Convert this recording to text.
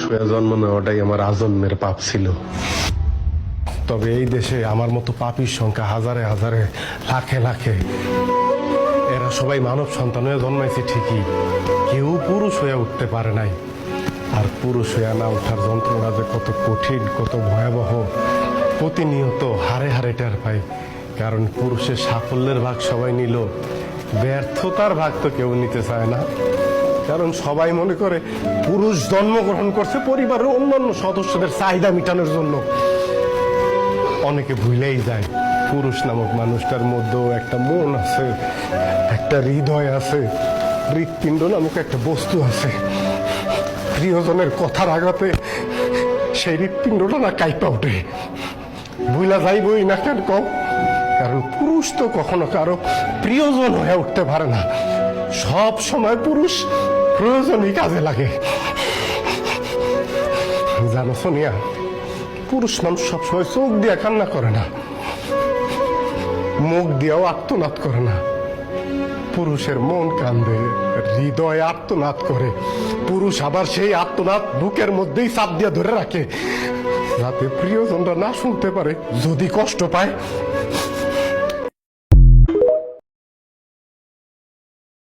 হয়ে জন্ম নেওয়াটাই আমার আজন্মের পাপ ছিল। তবে এই দেশে আমার মতো পাপীর সংখ্যা হাজারে হাজারে, লাখে লাখে। এরা সবাই মানব সন্তান হয়ে জন্মাইছে ঠিকই, কেউ পুরুষ হয়ে উঠতে পারে নাই। আর পুরুষ হয়ে না ওঠার যন্ত্রণা যে কত কঠিন, কত ভয়াবহ, প্রতিনিয়ত হারে হারে টের পাই। কারণ পুরুষের সাফল্যের ভাগ সবাই নিল, ব্যর্থতার ভাগ তো কেউ নিতে চায় না। কারণ সবাই মনে করে পুরুষ জন্মগ্রহণ করছে পরিবারের অন্যান্য সদস্যদের চাহিদা মেটানোর জন্য। অনেকে ভুলেই যায় পুরুষ নামক মানুষটার মধ্যেও একটা মন আছে, একটা হৃদয় আছে, হৃৎপিণ্ড নামক একটা বস্তু আছে। প্রিয়জনের কথার আঘাতে সেই হৃৎপিণ্ডটা না কাইপা ওঠে। ভুলা যাইবই না কেন কম, কারণ পুরুষ তো কখনো কারো প্রিয়জন হয়ে উঠতে পারে না। সব সময় পুরুষ প্রয়োজনই কাজে লাগে। জানো সোনিয়া, পুরুষ মানুষ সবসময় চোখ দিয়ে কান্না করে না, মুখ দিয়েও আর্তনাদ করে না। পুরুষের মন কান্দে, হৃদয় আর্তনাদ করে। পুরুষ আবার সেই আর্তনাদ বুকের মধ্যেই চাপ দিয়ে ধরে রাখে, যাতে প্রিয়জনরা না শুনতে পারে। যদি কষ্ট পায়